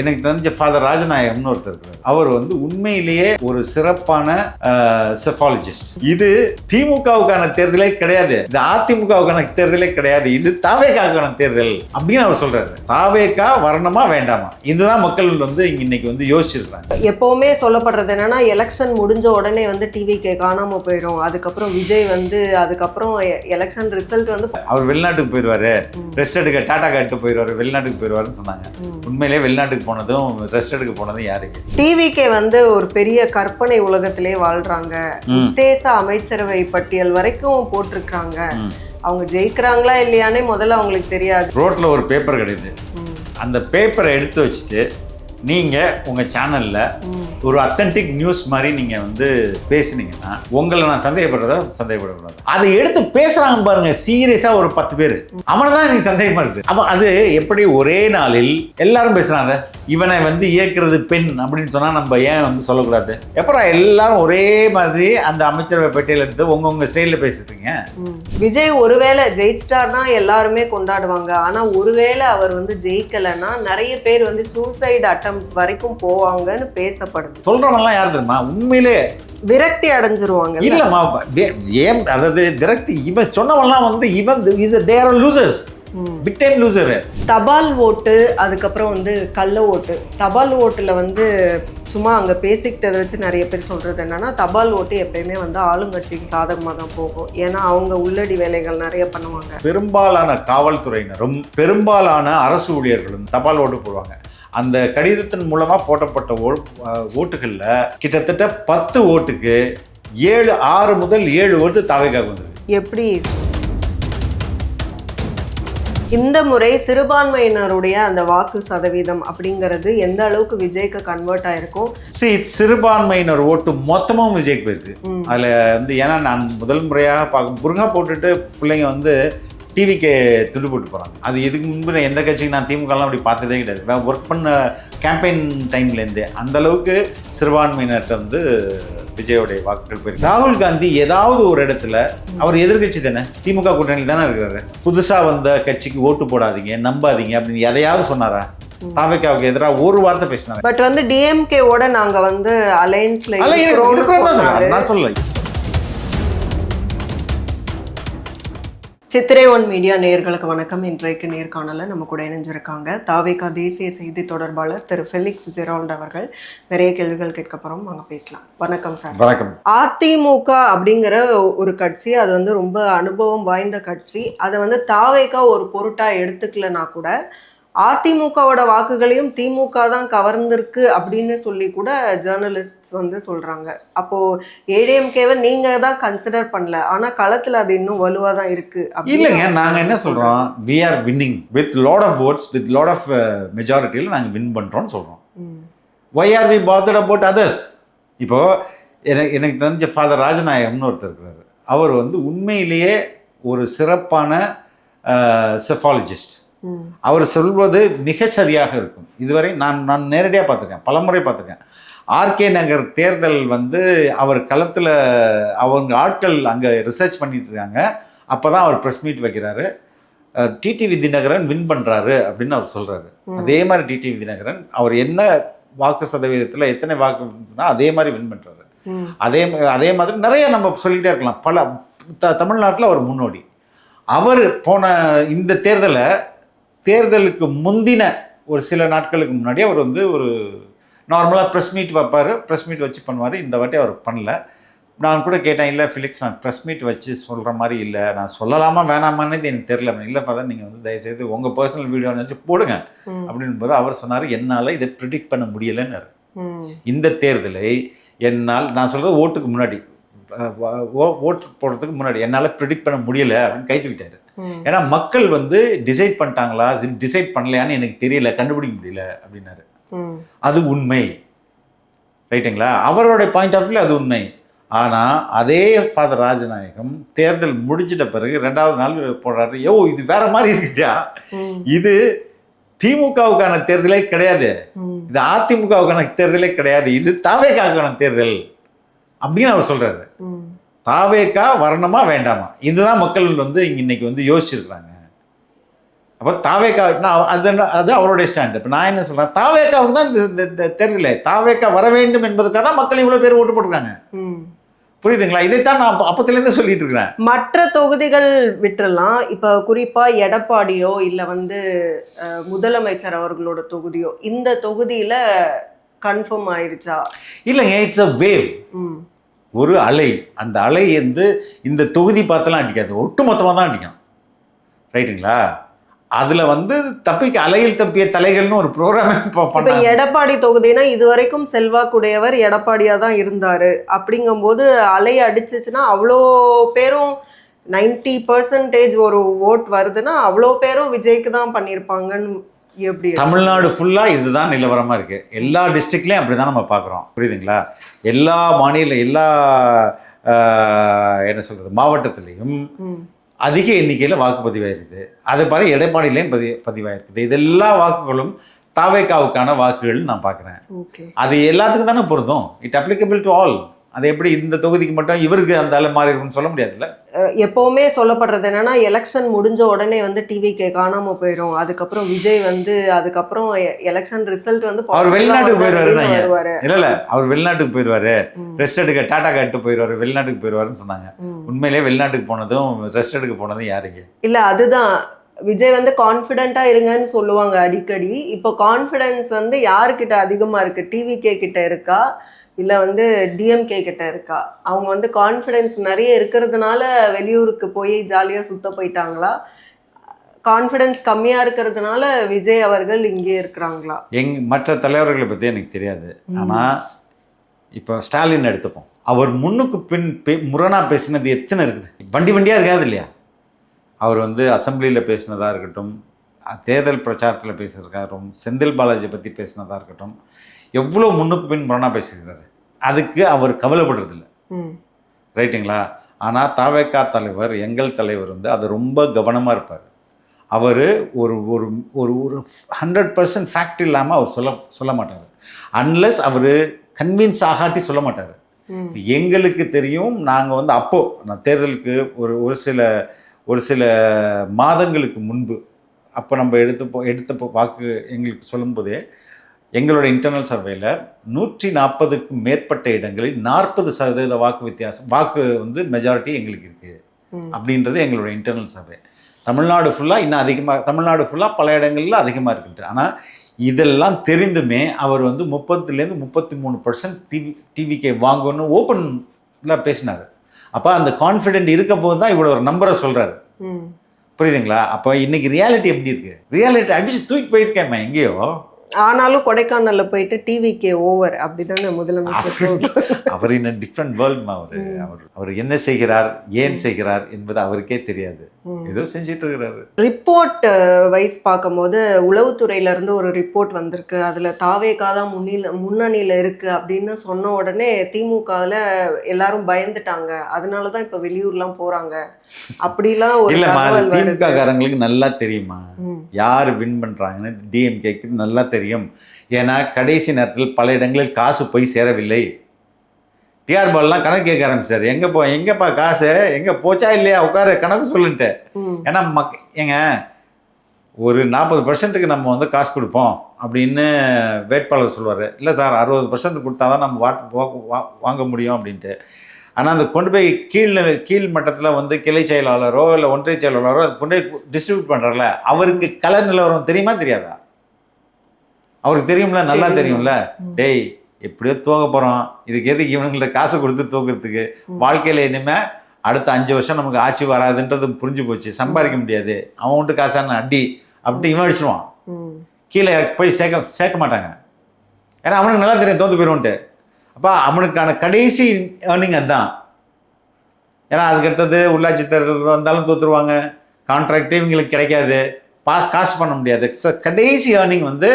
எனக்கு தெரிஞ்ச ஃபாதர் ராஜநாயகம்னு ஒருத்தர் இருக்காரு. அவர் வந்து உண்மையிலேயே ஒரு சிறப்பான செஃபாலஜிஸ்ட். இது திமுகவுக்கான தேர்தலே கிடையாது, இது அதிமுகவுக்கான தேர்தலே கிடையாது, இது தாவேகாவுக்கான தேர்தல் அப்படின்னு அவர் சொல்றாரு. தாவேகா வரணுமா வேண்டாமா, இதுதான் மக்கள் வந்து இன்னைக்கு வந்து யோசிச்சிருக்காங்க. எப்பவுமே சொல்லப்படுறது என்னன்னா, எலெக்ஷன் முடிஞ்ச உடனே வந்து டிவிக்கு காணாம போயிடும், அதுக்கப்புறம் விஜய் வந்து அதுக்கப்புறம் எலெக்ஷன் ரிசல்ட் வந்து அவர் வெளிநாட்டுக்கு போயிடுவாரு, ரெஸ்ட் எடுக்க டாடா காட்டு போயிடுவாரு, வெளிநாட்டுக்கு போயிடுவாருன்னு சொன்னாங்க. உண்மையிலேயே வெளிநாட்டுக்கு போனதும் ரெஸ்ட் எடுக்க போனதும் யாருக்கு? டிவிக்கே வந்து ஒரு பெரிய கற்பனை உலகத்திலே வாழ்றாங்க. உத்தேச அமைச்சரவை பட்டியல் வரைக்கும் போட்டிருக்காங்க. அவங்க ஜெயிக்கிறாங்களா இல்லையானே முதல்ல அவங்களுக்கு தெரியாது. ரோட்ல ஒரு பேப்பர் கிடையாது, அந்த பேப்பரை எடுத்து வச்சுட்டு நீங்க உங்க சேனல்ல ஒரு அத்தன்டிக் நியூஸ் மாதிரி நீங்க வந்து பேசுனீங்கன்னா உங்களை நான் சந்தேகப்படக்கூடாது. அதை எடுத்து பேசுறாங்க பாருங்க, சீரியஸா ஒரு 10 பேர், அவனை தான் நீ சந்தேகமா இருக்கு. அப்ப அது எப்படி ஒரே நாளில் எல்லாரும் பேசுறாங்க, இவனை வந்து இயக்குறது பெண் அப்படின்னு சொன்னா நம்ம ஏன் வந்து சொல்லக்கூடாது? எப்பறம் எல்லாரும் ஒரே மாதிரி அந்த அமைச்சரவை பட்டியல் எடுத்து உங்க ஸ்டைல்ல பேசுறீங்க? விஜய் ஒருவேளை ஜெயிச்சிட்டார்னா எல்லாருமே கொண்டாடுவாங்க, ஆனா ஒருவேளை அவர் வந்து ஜெயிக்கலைன்னா நிறைய பேர் வந்து சூசைட் அட்டம் வரைக்கும் போவாங்கன்னு பேசப்படுது. சொல்றவங்கலாம் யார் தெரியுமா? உண்மையிலே விரக்தி அடைஞ்சிருவாங்க. இல்லம்மா, ஏன் அதாவது விரக்தி? இவன் சொன்னவன்லாம் வந்து இவன் they are losers, big time loser. தபால் ஓட்டு, அதுக்கப்புறம் வந்து கள்ள ஓட்டு. தபால் ஓட்டுல வந்து சும்மா அங்கே பேசிக்கிட்டதை வச்சு நிறைய பேர் சொல்கிறது என்னன்னா, தபால் ஓட்டு எப்பயுமே வந்து ஆளுங்கட்சிக்கு சாதகமாக தான் போகும், ஏன்னா அவங்க உள்ளடி வேலைகள் நிறைய பண்ணுவாங்க. பெரும்பாலான காவல்துறையினரும் பெரும்பாலான அரசு ஊழியர்களும் தபால் ஓட்டு போடுவாங்க. அந்த கடிதத்தின் மூலமாக போட்டப்பட்ட ஓட்டுகளில் கிட்டத்தட்ட 10 ஓட்டுக்கு 6 முதல் 7 ஓட்டு தாவேகாவுக்கு வந்தது. எப்படி இந்த முறை சிறுபான்மையினருடைய அந்த வாக்கு சதவீதம் அப்படிங்கிறது எந்த அளவுக்கு விஜய்க்கு கன்வெர்ட் ஆயிருக்கும்? சிறுபான்மையினர் ஓட்டு மொத்தமும் விஜய்க்கு போயிருக்கு. அதில் வந்து ஏன்னா நான் முதல் முறையாக பார்க்க புர்கா போட்டுட்டு பிள்ளைங்க வந்து டிவிக்கு துண்டு போட்டு போகிறாங்க. அது இதுக்கு முன்பு எந்த கட்சிக்கு நான் திமுகலாம் அப்படி பார்த்ததே கிடையாது. ஒர்க் பண்ண கேம்பெயின் டைம்லேருந்தே அந்தளவுக்கு சிறுபான்மையினர்கிட்ட வந்து விஜயோடைய வாக்குகள் போயிருக்கு. ராகுல் காந்தி ஏதாவது ஒரு இடத்துல, அவர் எதிர்கட்சி தானே, திமுக கூட்டணியில் தானே இருக்கிறாரு, புதுசாக வந்த கட்சிக்கு ஓட்டு போடாதீங்க, நம்பாதீங்க அப்படின்னு எதையாவது சொன்னாரா? தாவேகாவுக்கு எதிராக ஒரு வார்த்தை பேசினாங்க. பட் வந்து டிஎம்கேவோட நாங்கள் வந்து அலையன்ஸ்ல நான் சொல்லலை. சித்திரை ஒன் மீடியா நேயர்களுக்கு வணக்கம். இன்றைக்கு நேர்காணலில் நம்ம கூட இணைஞ்சிருக்காங்க தாவேகா தேசிய செய்தி தொடர்பாளர் திரு ஃபெலிக்ஸ் ஜெரால்ட் அவர்கள். நிறைய கேள்விகள் கேட்க போகிறோம், வாங்க பேசலாம். வணக்கம் சார். வணக்கம். அதிமுக அப்படிங்கிற ஒரு கட்சி, அது வந்து ரொம்ப அனுபவம் வாய்ந்த கட்சி. அதை வந்து தாவேகா ஒரு பொருட்டாக எடுத்துக்கலனா கூட அதிமுகவோட வாக்குகளையும் திமுக தான் கவர்ந்திருக்கு அப்படின்னு சொல்லி கூட ஜேர்னலிஸ்ட் வந்து சொல்றாங்க. அப்போ ஏடிஎம்கேவை நீங்க தான் கன்சிடர் பண்ணல, ஆனா களத்துல அது இன்னும் வலுவா தான் இருக்கு. இல்லைங்க, நாங்க என்ன சொல்றோம், we are winning with lot of votes, with lot of majorityல நாங்க வின் பண்றோம்னு சொல்றோம். why are we bothered about others? இப்போ எனக்கு தெரிஞ்ச ஃபாதர் ராஜநாயகம்னு ஒருத்தர் இருக்காரு. அவர் வந்து உண்மையிலேயே ஒரு சிறப்பான செஃபாலஜிஸ்ட். அவர் சொல்வது மிக சரியாக இருக்கும். இதுவரை நான் நேரடியாக பார்த்துருக்கேன், பலமுறை பார்த்துருக்கேன். ஆர்கே நகர் தேர்தல் வந்து அவர் களத்தில் அவங்க ஆட்கள் அங்கே ரிசர்ச் பண்ணிட்டு இருக்காங்க. அப்போ தான் அவர் ப்ரெஸ் மீட் வைக்கிறாரு. டிடிவி தினகரன் வின் பண்ணுறாரு அப்படின்னு அவர் சொல்கிறாரு. அதே மாதிரி டிடிவி தினகரன் அவர் என்ன வாக்கு சதவீதத்தில் எத்தனை வாக்குனா அதே மாதிரி வின் பண்ணுறாரு. அதே மாதிரி நிறைய நம்ம சொல்லிக்கிட்டே இருக்கலாம். பல தமிழ்நாட்டில் அவர் முன்னோடி. அவர் போன இந்த தேர்தலுக்கு முந்தின ஒரு சில நாட்களுக்கு முன்னாடி அவர் வந்து ஒரு நார்மலாக ப்ரெஸ் மீட் வைப்பார், ப்ரெஸ் மீட் வச்சு பண்ணுவார். இந்த வாட்டி அவர் பண்ணல. நான் கூட கேட்டேன், இல்லை ஃபிலிக்ஸ், நான் ப்ரெஸ் மீட் வச்சு சொல்கிற மாதிரி இல்லை, நான் சொல்லலாமா வேணாமான்னு எனக்கு தெரியல. இல்லை பார்த்தா நீங்கள் வந்து தயவுசெய்து உங்கள் பர்சனல் வீடியோ வச்சு போடுங்க அப்படின் போது அவர் சொன்னார், என்னால் இதை ப்ரிடிக்ட் பண்ண முடியலைன்னு. இந்த தேர்தலை என்னால், நான் சொல்கிறது ஓட்டுக்கு முன்னாடி, ஓட்டு போடுறதுக்கு முன்னாடி என்னால் ப்ரிடிக்ட் பண்ண முடியலை அப்படின்னு கை தூக்கிட்டாரு. ஏன்னா மக்கள் வந்து டிசைட் பண்ணிட்டாங்களா டிசைட் பண்ணலையான்னு எனக்கு தெரியல, கண்டுபிடிக்க முடியல அப்படின்னாரு. அது உண்மை, ரைட்டுங்களா? அவரோட பாயிண்ட் ஆஃப் வியூ அது உண்மை. ஆனால் அதே ஃபாதர் ராஜநாயகம் தேர்தல் முடிஞ்சிட்ட பிறகு 2வது நாள் போடுறாரு, இது வேற மாதிரி இருக்குதா, இது திமுகவுக்கான தேர்தலே கிடையாது, இது அதிமுகவுக்கான தேர்தலே கிடையாது, இது தாவேகாவுக்கான தேர்தல் அப்படின்னு அவர் சொல்றாரு. தாவேகா வரணுமா வேண்டாமா, இதுதான் மக்கள் வந்து இன்னைக்கு வந்து யோசிச்சிருக்காங்க. அப்போ தாவேக்கா நான் அது அவருடைய ஸ்டாண்ட். இப்போ நான் என்ன சொல்கிறேன், தாவேக்காவுக்கு தான் இந்த தெரியல, தாவேக்கா வர வேண்டும் என்பதற்காக தான் மக்கள் இவ்வளோ பேர் ஓட்டு போட்டுருக்காங்க. புரியுதுங்களா? இதைத்தான் நான் அப்பத்திலேருந்து சொல்லிட்டு இருக்கிறேன். மற்ற தொகுதிகள் விட்டுறலாம். இப்போ குறிப்பாக எடப்பாடியோ இல்லை வந்து முதலமைச்சர் அவர்களோட தொகுதியோ இந்த தொகுதியில் கன்ஃபார்ம் ஆயிடுச்சா? இல்லைங்க, இட்ஸ் அ வேவ், ஒரு அலை. அந்த அலை வந்து இந்த தொகுதி பார்த்தெல்லாம் அடிக்காது, ஒட்டு மொத்தமாக தான் அடிக்கும். ரைட்டுங்களா? அதுல வந்து அலையில் தப்பிய தலைகள்னு ஒரு ப்ரோக்ராம். இப்போ எடப்பாடி தொகுதினா இது வரைக்கும் செல்வாக்குடையவர் எடப்பாடியா தான் இருந்தாரு. அப்படிங்கும்போது அலை அடிச்சிச்சுன்னா அவ்வளோ பேரும் 90% ஒரு ஓட் வருதுன்னா அவ்வளோ பேரும் விஜய்க்கு தான் பண்ணியிருப்பாங்கன்னு எப்படி? தமிழ்நாடு ஃபுல்லா இதுதான் நிலவரமா இருக்கு. எல்லா டிஸ்ட்ரிக்ட்லயும் அப்படிதான் நம்ம பார்க்குறோம். புரியுதுங்களா? எல்லா எல்லா என்ன சொல்றது மாவட்டத்திலையும் அதிக எண்ணிக்கையில் வாக்குப்பதிவாயிருக்குது. அது பாரு எடப்பாடியிலையும் பதிவாயிருக்குது. இது எல்லா வாக்குகளும் தாவேக்காவுக்கான வாக்குகள் நான் பார்க்குறேன். அது எல்லாத்துக்கும் தானே பொருந்தும். It applicable to all. அது எப்படி இந்த தொகுதிக்கு மட்டும் இவருக்கு அந்த அளவு மாறி இருக்குன்னு சொல்ல முடியாதுல்ல. எப்பவுமே சொல்லப்படுறது என்னன்னா, எலெக்ஷன் முடிஞ்ச உடனே வந்து டிவிகே காணாம போயிடும். அதுக்கப்புறம் விஜய் வந்து அதுக்கப்புறம் எலெக்ஷன் ரிசல்ட் வந்து அவர் வெளிநாட்டுக்கு போயிடுவாரு. இல்ல அவர் வெளிநாட்டுக்கு போயிடுவாரு, ரெஸ்ட் எடுக்க டாடா காட்டு போயிடுவாரு, வெளிநாட்டுக்கு போயிடுவாருன்னு சொன்னாங்க. உண்மையிலேயே வெளிநாட்டுக்கு போனதும் ரெஸ்ட் எடுக்க போனதும் யாருங்க? இல்ல அதுதான் விஜய் வந்து கான்ஃபிடென்ட்டா இருங்கன்னு சொல்லுவாங்க அடிக்கடி. இப்போ கான்ஃபிடன்ஸ் வந்து யாருக்கிட்ட அதிகமா இருக்கு? டிவிகே கிட்ட இருக்கா இல்லை வந்து டிஎம்கே கிட்ட இருக்கா? அவங்க வந்து கான்ஃபிடென்ஸ் நிறைய இருக்கிறதுனால வெளியூருக்கு போய் ஜாலியாக சுத்த போயிட்டாங்களா? கான்ஃபிடென்ஸ் கம்மியாக இருக்கிறதுனால விஜய் அவர்கள் இங்கே இருக்கிறாங்களா? மற்ற தலைவர்களை பற்றி எனக்கு தெரியாது. ஆனால் இப்போ ஸ்டாலின் எடுத்துப்போம். அவர் முன்னுக்கு பின் முரணாக பேசினது எத்தனை இருக்குது? வண்டியாக இருக்காது இல்லையா? அவர் வந்து அசம்பிளியில் பேசினதாக இருக்கட்டும், தேர்தல் பிரச்சாரத்தில் பேசியிருக்காரும், செந்தில் பாலாஜி பற்றி பேசினதாக இருக்கட்டும், எவ்வளோ முன்னுக்கு பின் முரணாக பேசியிருக்கிறாரு. அதுக்கு அவர் கவலைப்படுறதில்ல. ரைட்டுங்களா? ஆனால் தாவேக்கா தலைவர், எங்கள் தலைவர் வந்து அது ரொம்ப கவனமாக இருப்பார். அவர் ஒரு ஒரு ஒரு ஒரு 100% ஃபேக்ட் இல்லாமல் அவர் சொல்ல மாட்டார். அன்லெஸ் அவர் கன்வின்ஸ் ஆகாட்டி சொல்ல மாட்டார். எங்களுக்கு தெரியும், நாங்கள் வந்து அப்போது நான் தேர்தலுக்கு ஒரு சில மாதங்களுக்கு முன்பு அப்போ நம்ம எடுத்த வாக்கு எங்களுக்கு சொல்லும்போதே எங்களோட இன்டர்னல் சர்வேல 140க்கு மேற்பட்ட இடங்களில் 40% வாக்கு வந்து மெஜாரிட்டி எங்களுக்கு இருக்குது அப்படின்றது எங்களோட இன்டர்னல் சர்வே. தமிழ்நாடு ஃபுல்லாக இன்னும் அதிகமாக, தமிழ்நாடு ஃபுல்லாக பல இடங்களில் அதிகமாக இருக்குன்ட்டு. ஆனால் இதெல்லாம் தெரிந்துமே அவர் வந்து 30% 33% டிவிகே வாங்கணும்னு ஓப்பனில் பேசினார். அப்போ அந்த கான்ஃபிடென்ட் இருக்க போது தான் இவ்வளோ ஒரு நம்பரை சொல்கிறாரு. புரியுதுங்களா? அப்போ இன்னைக்கு ரியாலிட்டி எப்படி இருக்கு? ரியாலிட்டி அடிச்சு தூக்கி போயிருக்கேன் எங்கேயோ. ஆனாலும் கொடைக்கானல்ல போயிட்டு டிவிகே ஓவர் அப்படிதானே முதலமைச்சர். அவர் இன் டிஃப்ரெண்ட் வேர்ல்ட். அவர் என்ன செய்கிறார், ஏன் செய்கிறார் என்பது அவருக்கே தெரியாது. ஏதோ செஞ்சுட்டு இருக்கிறாரு. ரிப்போர்ட் வைஸ் பார்க்கும்போது உளவுத்துறையில இருந்து ஒரு ரிப்போர்ட் வந்திருக்கு. அதுல தாவேகா தான் முன்னணியில இருக்கு அப்படின்னு சொன்ன உடனே திமுகல எல்லாரும் பயந்துட்டாங்க. அதனாலதான் இப்ப வெளியூர்லாம் போறாங்க அப்படிலாம் ஒரு திமுக காரங்களுக்கு நல்லா தெரியுமா யார் வின் பண்றாங்கன்னு? டிஎம்கேக்கு நல்லா தெரியும். ஏன்னா கடைசி நேரத்தில் பல இடங்களில் காசு போய் சேரவில்லை. டிஆர் பால்லாம் கணக்கு கேட்க ஆரம்பிச்சார். எங்கப்பா காசு எங்க போச்சா இல்லையா, உட்கார கணக்கு சொல்லுன்ட்டு. ஏன்னா ஏங்க ஒரு 40%க்கு நம்ம வந்து காசு கொடுப்போம் அப்படின்னு வேட்பாளர் சொல்லுவார். இல்லை சார் 60% கொடுத்தா தான் நம்ம வாங்க முடியும் அப்படின்ட்டு. ஆனால் அந்த கொண்டு போய் கீழ் மட்டத்தில் வந்து கிளை செயலாளரோ இல்லை ஒன்றிய செயலாளரோ அது கொண்டு போய் டிஸ்ட்ரிபியூட் பண்ணுறல, அவருக்கு கலர் நிலவரம் தெரியுமா தெரியாதா? அவருக்கு தெரியும்ல, நல்லா தெரியும்ல. டேய் எப்படியோ தூக்க போகிறோம், இதுக்கு எதுக்கு இவனுங்கள்ட்ட காசு கொடுத்து தூக்கிறதுக்கு? வாழ்க்கையில் இனிமேல் அடுத்த 5 வருஷம் நமக்கு ஆட்சி வராதுன்றது புரிஞ்சு போச்சு. சம்பாதிக்க முடியாது, அவன் விட்டு காசான அடி அப்படி இவன் அடிச்சிடுவான். கீழே போய் சேர்க்க மாட்டாங்க. ஏன்னா அவனுக்கு நல்லா தெரியும் தோற்று போயிடுவோன்ட்டு. அப்போ அவனுக்கான கடைசி ஏர்னிங் அதுதான். ஏன்னா அதுக்கடுத்தது உள்ளாட்சி தேர்தல் வந்தாலும் தோற்றுருவாங்க, கான்ட்ராக்டே இவங்களுக்கு கிடைக்காது, காசு பண்ண முடியாது. கடைசி ஏர்னிங் வந்து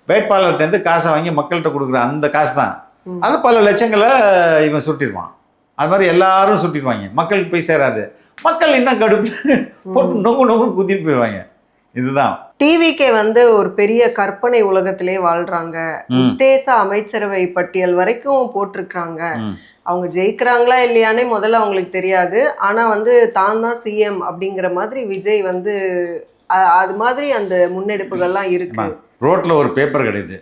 வேட்பாளர்கிட்டேருந்து காசை வாங்கி மக்கள்கிட்ட கொடுக்குற அந்த காசு தான். அது பல லட்சங்களை இவன் சுட்டிடுவான். அது மாதிரி எல்லாரும் சுட்டிடுவாங்க, மக்களுக்கு போய் சேராது. மக்கள் இன்னும் கடுப்பு போட்டு நொங்கு குத்திட்டு போயிடுவாங்க. இதுதான் டிவிகே வந்து ஒரு பெரிய கற்பனை உலகத்திலே வாழ்றாங்க. உத்தேச அமைச்சரவை பட்டியல் வரைக்கும் போட்டிருக்காங்க. அவங்க ஜெயிக்கிறாங்களா இல்லையானே முதல்ல அவங்களுக்கு தெரியாது. ஆனா வந்து தான் தான் சிஎம் அப்படிங்கிற மாதிரி விஜய் வந்து அது மாதிரி அந்த முன்னெடுப்புகள்லாம் இருக்கு. ரோட்ல ஒரு பேப்பர் கிடையாது,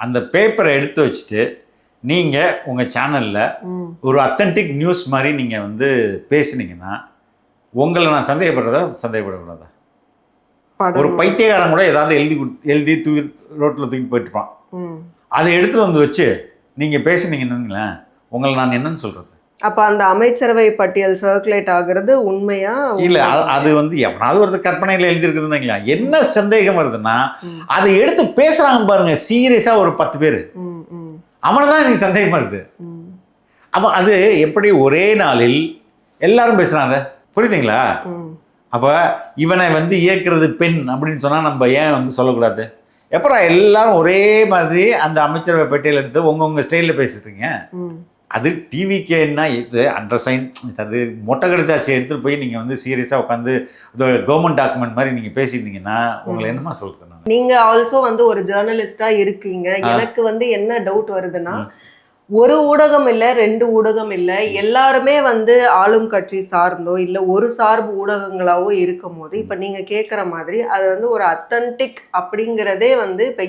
அந்த பேப்பரை எடுத்து வச்சுட்டு நீங்க உங்க சேனல்ல ஒரு அத்தன்டிக் நியூஸ் மாதிரி நீங்க வந்து பேசுனீங்கன்னா உங்களை நான் சந்தேகப்படக்கூடாதா? ஒரு பைத்தியக்காரன் கூட ஏதாவது எழுதி தூக்கி ரோட்ல தூக்கி போயிட்டுப்பான், அதை எடுத்துட்டு வந்து வச்சு நீங்க பேசுனீங்கன்னா உங்களை நான் என்னன்னு சொல்றது? அப்ப அந்த அமைச்சரவை பட்டியல் சர்க்குலேட் ஆகுறது உண்மையா இல்ல? அது வந்து எவனாவது ஒருத்தர் கற்பனையில எழுதிருக்குதுன்னு என்ன சந்தேகம் வருதுன்னா அதை எடுத்து பேசுறாங்க பாருங்க சீரியஸா ஒரு 10 பேர், அவனதான் நீ சந்தேகமா இருக்கு. அப்ப அது எப்படி ஒரே நாளில் எல்லாரும் பேசுறாங்க, புரியுதுங்களா? அப்ப இவனை வந்து இயக்குறது பெண் அப்படின்னு சொன்னா நம்ம ஏன் வந்து சொல்லக்கூடாது? எப்பறம் எல்லாரும் ஒரே மாதிரி அந்த அமைச்சரவை பட்டியல் எடுத்து உங்க ஸ்டைல்ல பேசுறீங்க? அது டிவிக்கேன்னா இது அண்டர்சைன், அது மொட்டை கடிதாசி எடுத்துட்டு போய் நீங்க வந்து சீரியஸா உட்காந்து கவர்மெண்ட் டாக்குமெண்ட் மாதிரி நீங்க பேசியிருந்தீங்கன்னா உங்களை என்னமா சொல்றது? நீங்க ஆல்சோ வந்து ஒரு ஜேர்னலிஸ்டா இருக்கீங்க. எனக்கு வந்து என்ன டவுட் வருதுன்னா, ஒரு ஊடகம் இல்ல, 2 ஊடகம் இல்ல, எல்லாருமே வந்து ஆளும் கட்சி சார்ந்தோ இல்ல ஒரு சார்பு ஊடகங்களாவோ இருக்கும் போது இப்ப நீங்க கேட்குற மாதிரி அது வந்து ஒரு அத்தன்டிக் அப்படிங்கிறதே வந்து இப்ப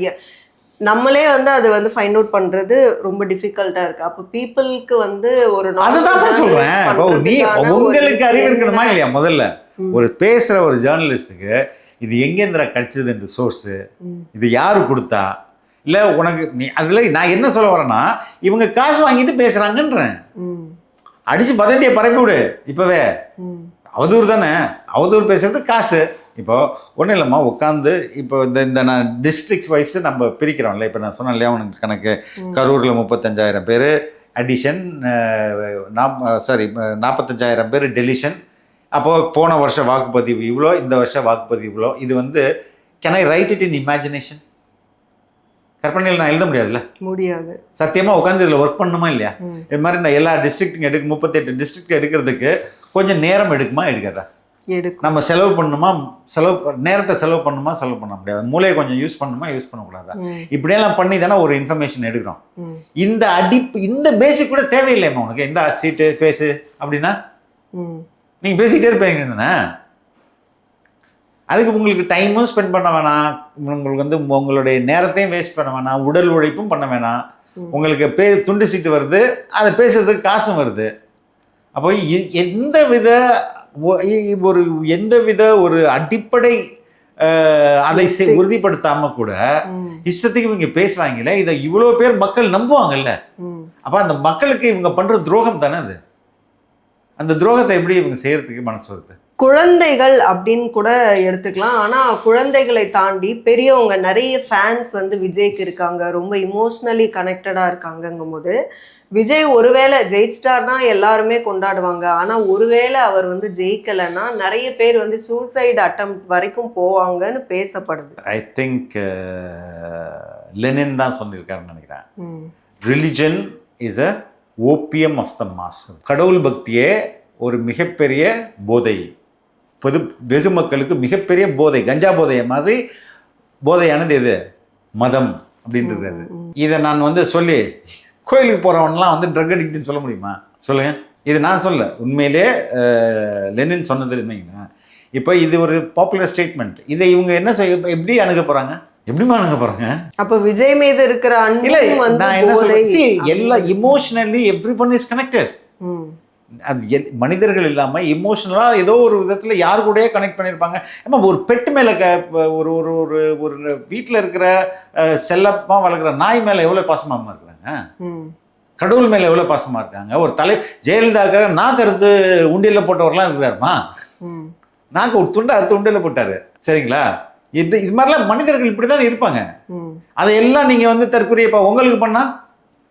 நம்மளே வந்து அதை வந்து ஃபைண்ட் அவுட் பண்றது ரொம்ப டிஃபிகல்ட்டா இருக்கு. அப்ப பீப்புளுக்கு வந்து ஒரு அதுதான் சொல்றேன், உங்களுக்கு அறிவு இருக்கணுமா இல்லையா? முதல்ல ஒரு பேசுற ஒரு ஜேர்னலிஸ்டுக்கு இது எங்கேந்திர கிடைச்சது இந்த சோர்ஸ், இது யாரு கொடுத்தா, இல்ல உனக்கு நீ அதுல நான் என்ன சொல்ல வரேன்னா இவங்க காசு வாங்கிட்டு பேசுறாங்கன்றேன். அடிச்சு வதந்தியை பரப்பி விடு இப்பவே. அவதூறு தானே, அவதூறு பேசுறது காசு. இப்போ ஒன்றும் இல்லைம்மா உட்காந்து இப்போ இந்த நான் டிஸ்ட்ரிக்ஸ் வைஸ் நம்ம பிரிக்கிறோம்ல. இப்போ நான் சொன்னேன் இல்லையா உனக்கு கணக்கு, கரூரில் 35,000 பேர் அடிஷன், 45,000 பேர் டெலிஷன். அப்போது போன வருஷம் வாக்குப்பதிவு இவ்வளோ, இந்த வருஷம் வாக்குப்பதிவு இவ்வளோ. இது வந்து can I right it in imagination? கற்பனையில் நான் எழுத முடியாதுல்ல, முடியாது. சத்தியமாக உட்காந்து இதில் ஒர்க் பண்ணணுமா இல்லையா? இது மாதிரி நான் எல்லா டிஸ்ட்ரிக்ட்டும் 38 டிஸ்ட்ரிக்ட் எடுக்கிறதுக்கு கொஞ்சம் நேரம் எடுக்குமா எடுக்காதா? நம்ம செலவு பண்ணணுமா, நேரத்தை செலவு பண்ணணுமா, செலவு பண்ண முடியாது. மூளையை கொஞ்சம் யூஸ் பண்ணணுமா, யூஸ் பண்ணக்கூடாதா? இப்படியெல்லாம் பண்ணி தானே ஒரு இன்ஃபர்மேஷன் எடுக்கிறோம். இந்த பேசிக் கூட தேவையில்லைம்மா உனக்கு. இந்த சீட்டு பேசு அப்படின்னா நீங்கள் பேசிக்கிட்டே இருப்பீங்க தானே. அதுக்கு உங்களுக்கு டைமும் ஸ்பெண்ட் பண்ண வேணாம், உங்களுக்கு வந்து உங்களுடைய நேரத்தையும் வேஸ்ட் பண்ண வேணாம், உடல் உழைப்பும் பண்ண வேணாம். உங்களுக்கு துண்டு சீட்டு வருது, அதை பேசுறதுக்கு காசும் வருது. அப்போ எந்தவித ஒரு அடிப்படை அதை உறுதிப்படுத்தாம கூட இஷ்டத்துக்கு இவங்க பேசுறாங்கல்ல, இதை இவ்வளவு பேர் மக்கள் நம்புவாங்கல்ல. அப்ப அந்த மக்களுக்கு இவங்க பண்ற துரோகம் தானே அது. அந்த துரோகத்தை எப்படி இவங்க செய்யறதுக்கு மனசு வருது? குழந்தைகள் அப்படின்னு கூட எடுத்துக்கலாம். ஆனா குழந்தைகளை தாண்டி பெரியவங்க நிறைய ஃபேன்ஸ் வந்து விஜய்க்கு இருக்காங்க, ரொம்ப இமோஷ்னலி கனெக்டடா இருக்காங்கங்கும் போது விஜய் ஒருவேளை ஜெயிச்சிட்டார்னா எல்லாருமே கொண்டாடுவாங்க. ஆனா ஒருவேளை அவர் வந்து ஜெயிக்கலைன்னா நிறைய பேர் வந்து சூசைட் அட்டெம்ப்ட் வரைக்கும் போவாங்கன்னு பேசப்படுது. ஐ திங்க் லெனின் தான் சொல்லியிருக்காருன்னு நினைக்கிறேன். Religion is a opium of the mass. கடவுள் பக்தியே ஒரு மிகப்பெரிய போதை, வெகு மக்களுக்கு மிகப்பெரிய போதை, கஞ்சா போதைய மாதிரி போதையானது எது? மதம் அப்படின்றது. இதை நான் வந்து சொல்லி கோயிலுக்கு போகிறவன்லாம் வந்து ட்ரக் அடிக்ட்னு சொல்ல முடியுமா? சொல்லுங்க. இது நான் சொல்ல, உண்மையிலே லெனின் சொன்னது இல்லைங்களா? இப்போ இது ஒரு பாப்புலர் ஸ்டேட்மெண்ட். இதை இவங்க என்ன எப்படி அணுக போகிறாங்க? எப்படிமா அணுக போகிறாங்க? அப்போ விஜய் மீது இருக்கிற அன்பு இல்லை, நான் என்ன சொல்றேன், எல்லா emotionally every one is connected. அது மனிதர்கள் இல்லாமல் இமோஷனலாக ஏதோ ஒரு விதத்தில் யாரு கூடயே கனெக்ட் பண்ணியிருப்பாங்க. ஏமா ஒரு பெட்டு மேலே ஒரு ஒரு ஒரு ஒரு வீட்டில் இருக்கிற செல்லப்பா வளர்க்குற நாய் மேலே எவ்வளோ பாசமாக இருக்கிறாங்க, கடவுள் மேலே எவ்வளோ பாசமாக இருக்காங்க. ஒரு ஜெயலலிதாக்காக நாக்கு அறுத்து உண்டியில் போட்டவரெலாம் இருக்கிறாருமா, நாக்கு ஒரு துண்டை அறுத்து உண்டியில் போட்டார். சரிங்களா? இது மாதிரிலாம் மனிதர்கள் இப்படி தான் இருப்பாங்க. அதையெல்லாம் நீங்கள் வந்து தற்கொலை இப்போ உங்களுக்கு பண்ணால்,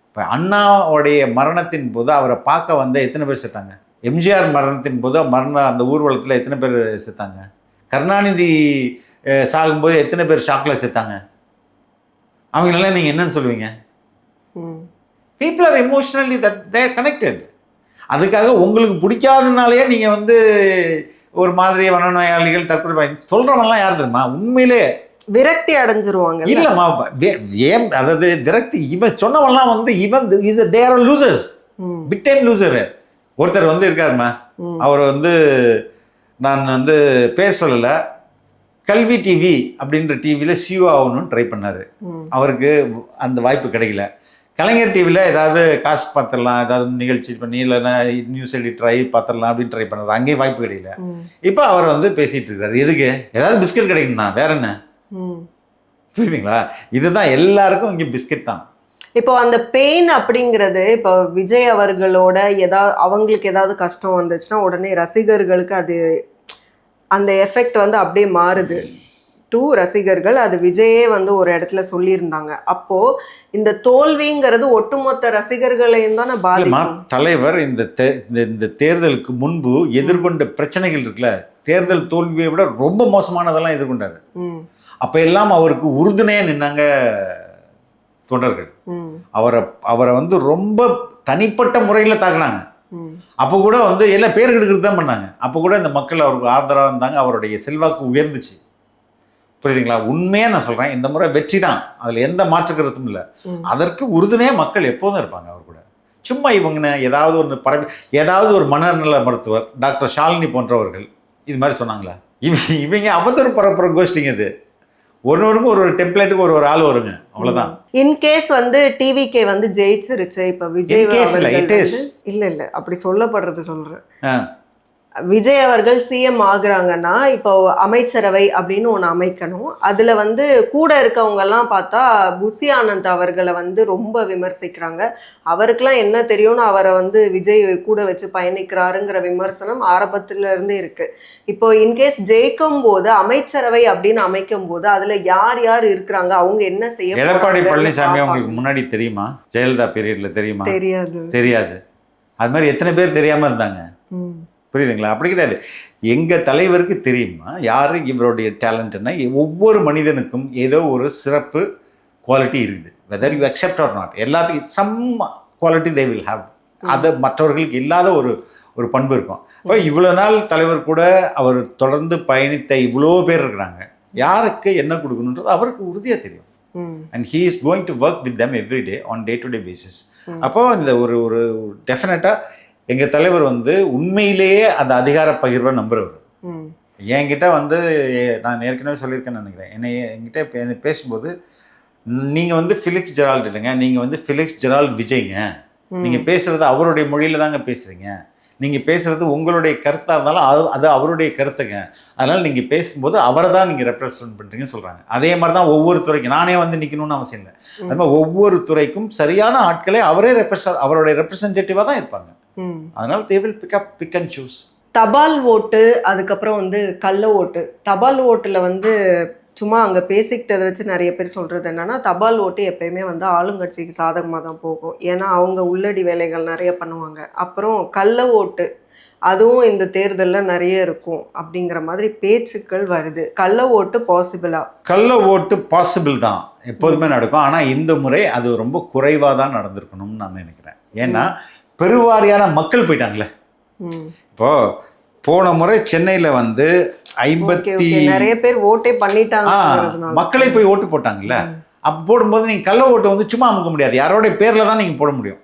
இப்போ அண்ணாவுடைய மரணத்தின் போது அவரை பார்க்க வந்த எத்தனை பேர் செத்தாங்க? எம்ஜிஆர் மரணத்தின் போது அந்த ஊர்வலத்தில் எத்தனை பேர் செத்தாங்க? கருணாநிதி சாகும்போது எத்தனை பேர் ஷாக்கில் செத்தாங்க? அவங்களெல்லாம் நீங்கள் என்னன்னு சொல்லுவீங்க? People are emotionally that they are connected. அதுக்காக உங்களுக்கு பிடிக்காதனாலேயே நீங்கள் வந்து ஒரு மாதிரி மனநோயாளிகள் தற்கொலை சொல்கிறவங்கலாம் யார் தெரியுமா? உண்மையிலே விரக்தி அடைஞ்சிருவாங்க. இல்லம்மா, ஏன் அதாவது விரக்தி, இவன் சொன்னவன்லாம் வந்து இவன் is they are losers, big time loser. ஒருத்தர் வந்து இருக்காருமா, அவர் வந்து நான் வந்து பேர் சொல்லலை, கல்வி டிவி அப்படின்ற டிவியில் சிஓ ஆகணும்னு ட்ரை பண்ணார். அவருக்கு அந்த வாய்ப்பு கிடைக்கல. கலைஞர் டிவியில் ஏதாவது காசு பார்த்துடலாம், ஏதாவது நிகழ்ச்சி பண்ணி இல்லைன்னா நியூஸ் எடிட்டர் ஆகி பார்த்துடலாம் அப்படின்னு ட்ரை பண்ணார். அங்கேயும் வாய்ப்பு கிடைக்கல. இப்போ அவர் வந்து பேசிகிட்டு இருக்காரு. எதுக்கு? ஏதாவது பிஸ்கட் கிடைக்கும்னா வேற என்ன? புரியுதுங்களா? இதுதான் எல்லாருக்கும் இங்கே பிஸ்கட் தான். இப்போ அந்த பெயின் அப்படிங்கிறது இப்போ விஜய் அவர்களோட அவங்களுக்கு ஏதாவது கஷ்டம் வந்துச்சுன்னா உடனே ரசிகர்களுக்கு அது அந்த எஃபெக்ட் வந்து அப்படியே மாறுது டு ரசிகர்கள். அது விஜயே வந்து ஒரு இடத்துல சொல்லியிருந்தாங்க. அப்போ இந்த தோல்விங்கிறது ஒட்டுமொத்த ரசிகர்களையும் தானே பாதிக்கும். தலைவர் இந்த தேர்தலுக்கு முன்பு எதிர்கொண்ட பிரச்சனைகள் இருக்குல்ல, தேர்தல் தோல்வியை விட ரொம்ப மோசமானதெல்லாம் எதிர்கொண்டாரு. அப்ப எல்லாம் அவருக்கு உறுதுணையா நின்னாங்க தொண்டர்கள். அவரை வந்து ரொம்ப தனிப்பட்ட முறையில் தாக்குனாங்க. அப்போ கூட வந்து எல்லாம் பேர் கெடுக்கிறது தான் பண்ணாங்க. அப்போ கூட இந்த மக்கள் அவருக்கு ஆதரவாக இருந்தாங்க. அவருடைய செல்வாக்கு உயர்ந்துச்சு. புரியுதுங்களா? உண்மையா நான் சொல்றேன், இந்த முறை வெற்றி தான், அதுல எந்த மாற்று கருத்தும் இல்லை. அதற்கு உறுதுணையா மக்கள் எப்போதும் இருப்பாங்க அவர் கூட. சும்மா இவங்க ஏதாவது ஒன்று ஏதாவது ஒரு மனநல மருத்துவர் டாக்டர் ஷாலினி போன்றவர்கள் இது மாதிரி சொன்னாங்களா? இவங்க அவதூறு பரப்புற கோஷ்டிங்க. இது ஒருவருக்கும் ஒரு டெம்ப்ளேட்டுக்கு ஒரு ஆள் வருங்க, அவ்வளவுதான். இன்கேஸ் வந்து டிவிகே வந்து ஜெயிச்சிருச்சு, இப்ப விஜய் இல்ல அப்படி சொல்லப்படுறது சொல்றேன். விஜய் அவர்கள் சிஎம் ஆகுறாங்கன்னா இப்போ அமைச்சரவை அப்படின்னு ஒன்று அமைக்கணும். அதில் வந்து கூட இருக்கவங்க எல்லாம் பார்த்தா புஷி ஆனந்த் அவர்களை வந்து ரொம்ப விமர்சிக்கிறாங்க. அவருக்கெல்லாம் என்ன தெரியும்னு அவரை வந்து விஜய் கூட வச்சு பயணிக்கிறாருங்கிற விமர்சனம் ஆரம்பத்துல இருந்தே இருக்கு. இப்போ இன்கேஸ் ஜெயிக்கும் போது அமைச்சரவை அப்படின்னு அமைக்கும் போது அதுல யார் யார் இருக்கிறாங்க, அவங்க என்ன செய்ய. எடப்பாடி பழனிசாமி அவங்களுக்கு முன்னாடி தெரியுமா? ஜெயலலிதா பீரியட்ல தெரியுமா? தெரியாது. அது மாதிரி எத்தனை பேர் தெரியாம இருந்தாங்க? புரியுதுங்களா? அப்படி கிடையாது. எங்கள் தலைவருக்கு தெரியுமா யார் இவருடைய டேலண்ட்னா? ஒவ்வொரு மனிதனுக்கும் ஏதோ ஒரு சிறப்பு குவாலிட்டி இருக்குது. Whether you accept or not, எல்லாத்துக்கும் some quality they will have. அது மற்றவர்களுக்கு இல்லாத ஒரு பண்பு இருக்கும். இப்போ இவ்வளோ நாள் தலைவர் கூட அவர் தொடர்ந்து பயணித்த இவ்வளோ பேர் இருக்கிறாங்க. யாருக்கு என்ன கொடுக்கணுன்றது அவருக்கு உறுதியாக தெரியும். And he is going to work with them every day on day to day basis. அப்போது இந்த ஒரு டெஃபினட்டாக எங்கள் தலைவர் வந்து உண்மையிலேயே அந்த அதிகார பகிர்வை நம்புறவர். என்கிட்ட வந்து நான் ஏற்கனவே சொல்லியிருக்கேன்னு நினைக்கிறேன். என்கிட்ட பேசும்போது நீங்கள் வந்து ஃபிலிக்ஸ் ஜெரால்டு இல்லைங்க, நீங்கள் வந்து ஃபிலிக்ஸ் ஜெரால்டு விஜய்ங்க. நீங்கள் பேசுகிறது அவருடைய மொழியில் தாங்க பேசுகிறீங்க. நீங்கள் பேசுகிறது உங்களுடைய கருத்தாக இருந்தாலும் அது அவருடைய கருத்துங்க. அதனால் நீங்கள் பேசும்போது அவரை தான் நீங்கள் ரெப்ரசன்ட் பண்ணுறீங்கன்னு சொல்கிறாங்க. அதே மாதிரி தான் ஒவ்வொரு துறைக்கும் நானே வந்து நிற்கணும்னு அவசியம் இல்லை. அது மாதிரி ஒவ்வொரு துறைக்கும் சரியான ஆட்களே அவருடைய ரெப்ரசன்டேட்டிவாக தான் இருப்பாங்க. அதனால they will pick and choose. தபால் ஓட்டு, அதுக்கப்புறம் வந்து கள்ள ஓட்டு. தபால் ஓட்டுல வந்து சும்மா அங்கே பேசிக்கிட்டதை வச்சு நிறைய பேர் சொல்கிறது என்னன்னா, தபால் ஓட்டு எப்பயுமே வந்து ஆளுங்கட்சிக்கு சாதகமாக தான் போகும். ஏன்னா அவங்க உள்ளடி வேலைகள் நிறைய பண்ணுவாங்க. அப்புறம் கள்ள ஓட்டு அதுவும் இந்த தேர்தலில் நிறைய இருக்கும் அப்படிங்கிற மாதிரி பேச்சுக்கள் வருது. கள்ள ஓட்டு பாசிபிளா? கள்ள ஓட்டு பாசிபிள் தான், எப்போதுமே நடக்கும். ஆனால் இந்த முறை அது ரொம்ப குறைவாக தான் நடந்திருக்கணும்னு நான் நினைக்கிறேன். ஏன்னா பெருவாரியான மக்கள் போயிட்டாங்களே. இப்போ போன முறை சென்னையில் வந்து 50 நிறைய பேர் ஓட்டே பண்ணிட்டாங்க, மக்களை போய் ஓட்டு போட்டாங்கல்ல. அப்போ போடும்போது நீங்கள் கள்ள ஓட்டை வந்து சும்மா அமுக்க முடியாது, யாரோடைய பேரில் தான் நீங்கள் போட முடியும்.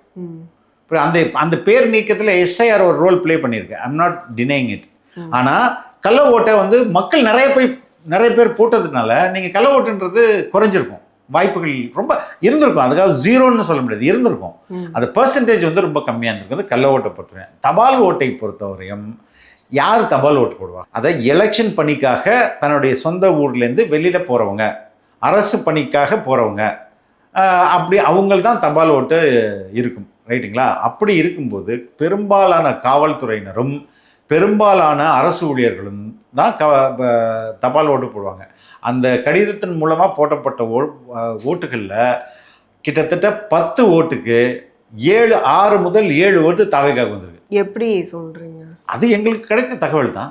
அந்த பேர் நீக்கத்தில் எஸ்ஐஆர் ஒரு ரோல் பிளே பண்ணியிருக்கு. I'm not denying it. ஆனால் கள்ள ஓட்டை வந்து மக்கள் நிறைய பேர் போட்டதுனால நீங்கள் கள்ள ஓட்டுன்றது குறைஞ்சிருக்கும், வாய்ப்புகள் ரொம்ப இருந்திருக்கும். அதுக்காக ஜீரோன்னு சொல்ல முடியாது, இருந்திருக்கும். அந்த பர்சன்டேஜ் வந்து ரொம்ப கம்மியாக இருந்திருக்கும் கள்ள ஓட்டை பொறுத்தவரை. தபால் ஓட்டை பொறுத்தவரையும் யார் தபால் ஓட்டு போடுவாங்க? அதை எலெக்ஷன் பணிக்காக தன்னுடைய சொந்த ஊர்லேருந்து வெளியில் போகிறவங்க, அரசு பணிக்காக போகிறவங்க, அப்படி அவங்கள் தான் தபால் ஓட்டு இருக்கும். ரைட்டுங்களா? அப்படி இருக்கும்போது பெரும்பாலான காவல்துறையினரும் பெரும்பாலான அரசு ஊழியர்களும் தான் தபால் ஓட்டு போடுவாங்க. அந்த கடிதத்தின் மூலமாக போட்டப்பட்ட ஓட்டுகளில் கிட்டத்தட்ட 10 ஓட்டுக்கு 6 முதல் 7 ஓட்டு தாவேக்காக வந்திருக்கு. எப்படி சொல்றீங்க? அது எங்களுக்கு கிடைத்த தகவல் தான்.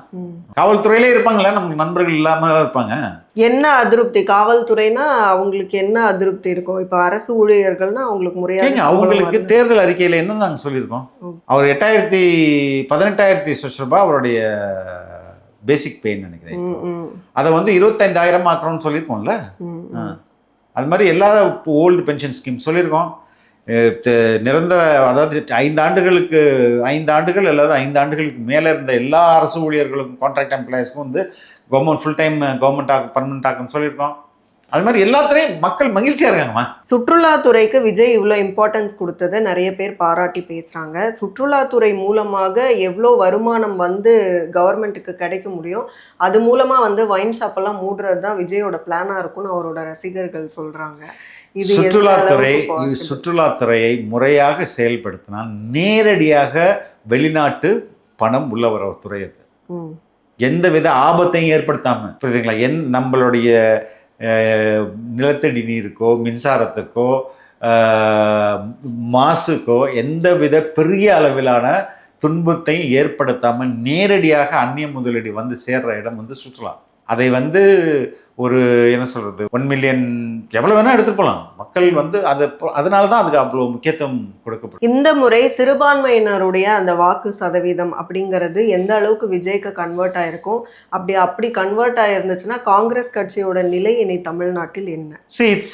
காவல்துறையிலே இருப்பாங்களா, நமக்கு நண்பர்கள் இல்லாம இருப்பாங்க. என்ன அதிருப்தி காவல்துறைனா அவங்களுக்கு என்ன அதிருப்தி இருக்கும்? இப்ப அரசு ஊழியர்கள்னா அவங்களுக்கு முறையாக அவங்களுக்கு தேர்தல் அறிக்கையில என்ன நாங்கள் சொல்லியிருக்கோம், அவர் 18,000 ரூபாய் அவருடைய பேசிக் பெயின் நினைக்கிறேன், அதை வந்து 25,000 ஆக்கணும்னு சொல்லியிருக்கோம்ல. அது மாதிரி எல்லா ஓல்டு பென்ஷன் ஸ்கீம் சொல்லியிருக்கோம். நிரந்தர, அதாவது 5 ஆண்டுகள் அல்லது 5 ஆண்டுகளுக்கு மேலே இருந்த எல்லா அரசு ஊழியர்களுக்கும், கான்ட்ராக்ட் எம்ப்ளாயிஸ்க்கும் வந்து கவர்மெண்ட் ஃபுல் டைம் கவர்மெண்ட் ஆகும் பர்மனெண்ட் ஆகும்னு சொல்லியிருக்கோம். அது மாதிரி எல்லாத்துலேயும் மக்கள் மகிழ்ச்சியாக இருக்காங்கம்மா. சுற்றுலாத்துறைக்கு விஜய் இவ்வளோ இம்பார்ட்டன்ஸ் கொடுத்ததை நிறைய பேர் பாராட்டி பேசுகிறாங்க. சுற்றுலாத்துறை மூலமாக எவ்வளோ வருமானம் வந்து கவர்மெண்ட்டுக்கு கிடைக்க முடியும், அது மூலமாக வந்து வைன் ஷாப்பெல்லாம் மூடுறது தான் விஜயோட பிளானாக இருக்கும்னு அவரோட ரசிகர்கள் சொல்கிறாங்க. இது சுற்றுலாத்துறையை முறையாக செயல்படுத்தினால் நேரடியாக வெளிநாட்டு பணம் உள்ள வர துறை அது. எந்த வித ஆபத்தையும் ஏற்படுத்தாமல், புரியுதுங்களா? நம்மளுடைய நிலத்தடி நீருக்கோ மின்சாரத்துக்கோ மாசுக்கோ எந்தவித பெரிய அளவிலான துன்பத்தையும் ஏற்படுத்தாமல் நேரடியாக அந்நிய முதலீடு வந்து சேர்ற இடம் வந்து சுற்றுலா. அதை வந்து ஒரு என்ன சொல்கிறது, 1 மில்லியன் எவ்வளோ வேணால் எடுத்துகிட்டு போகலாம். மக்கள் வந்து அதனால தான் அதுக்கு அவ்வளோ முக்கியத்துவம் கொடுக்கப்படும். இந்த முறை சிறுபான்மையினருடைய அந்த வாக்கு சதவீதம் அப்படிங்கிறது எந்த அளவுக்கு விஜய்க்கு கன்வெர்ட் ஆயிருக்கும், அப்படி கன்வெர்ட் ஆயிருந்துச்சுன்னா காங்கிரஸ் கட்சியோட நிலை இனி தமிழ்நாட்டில் என்ன?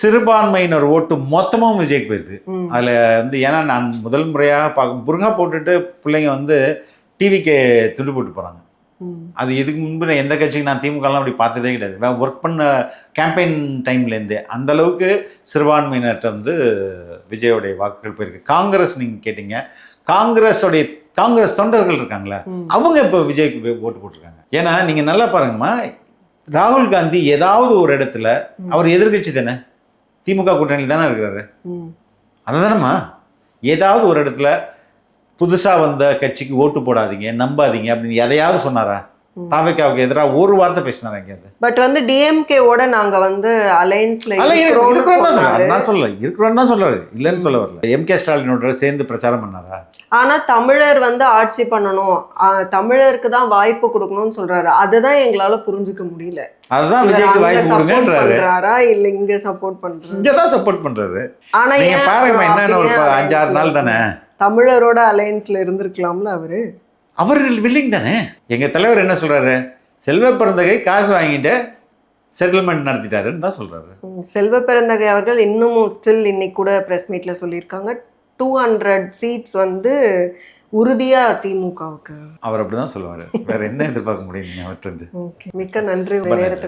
சிறுபான்மையினர் ஓட்டு மொத்தமும் விஜய்க்கு போயிருக்கு. அதில் வந்து ஏன்னா நான் முதல் முறையாக பார்க்க புர்கா போட்டுட்டு பிள்ளைங்க வந்து டிவிக்கு துண்டு போட்டு போகிறாங்க. அது இதுக்கு முன்பு எந்த கட்சிக்கு நான் திமுகலாம் அப்படி பார்த்ததே கிடையாது. ஒர்க் பண்ண கேம்பெயின் டைம்லேருந்தே அந்த அளவுக்கு சிறுபான்மையினர்கிட்ட வந்து விஜயோடைய வாக்குகள் போயிருக்கு. காங்கிரஸ் நீங்கள் கேட்டீங்க, காங்கிரஸ் தொண்டர்கள் இருக்காங்களே, அவங்க இப்போ விஜய்க்கு ஓட்டு போட்டிருக்காங்க. ஏன்னா நீங்கள் நல்லா பாருங்கம்மா, ராகுல் காந்தி ஏதாவது ஒரு இடத்துல அவர் எதிர்கட்சி தானே, திமுக கூட்டணியில் தானே இருக்கிறாரு. அதை தானேம்மா ஏதாவது ஒரு இடத்துல புதுசாக வந்த கட்சிக்கு ஓட்டு போடாதீங்க, நம்பாதீங்க அப்படின்னு எதையாவது சொன்னாரா? தாவேக்காவுக்கு எதிராக ஒரு வார்த்தை பேசினாரா எங்கேயாவது? பட் வந்து டிஎம்கேவோட நாங்கள் வந்து அலைன்ஸ்ல நான் சொல்லல, இருக்கிறோன்னு தான் சொல்றாரு, இல்லைன்னு சொல்ல வரல. எம்கே ஸ்டாலினோட சேர்ந்து பிரச்சாரம் பண்ணாரா? ஆனா தமிழர் வந்து ஆட்சி பண்ணணும், தமிழருக்கு தான் வாய்ப்பு கொடுக்கணும்னு சொல்றாரு. அதுதான் எங்களால புரிஞ்சுக்க முடியல. அதுதான் விஜய்க்கு வாய்ப்பு கொடுங்கன்றாரா இல்ல இங்க சப்போர்ட் பண்றாரு? இங்கதான் சப்போர்ட் பண்றாரு. ஆனா நீங்க பாருங்க, என்ன ஒரு 5-6 நாள் தானே தமிழரோட அலையன்ஸ்ல இருந்திருக்கலாம்ல. அவர் வில்லிங் தானே. எங்க தலைவர் என்ன சொல்றாரு, செல்வ பிறந்தகை காசு வாங்கிட்டு செட்டில்மெண்ட் நடத்திட்டாருன்னு தான் சொல்றாரு. செல்வ பிறந்தகை அவர்கள் இன்னமும் ஸ்டில் இன்னைக்கு கூட பிரஸ் மீட்ல சொல்லியிருக்காங்க 200 சீட்ஸ் வந்து உறுதியா திமுகவுக்கு. அவர் அப்படிதான் சொல்லுவாரு, வேற என்ன எதிர்பார்க்க முடியும் அவர்கிட்ட இருந்து. மிக்க நன்றி.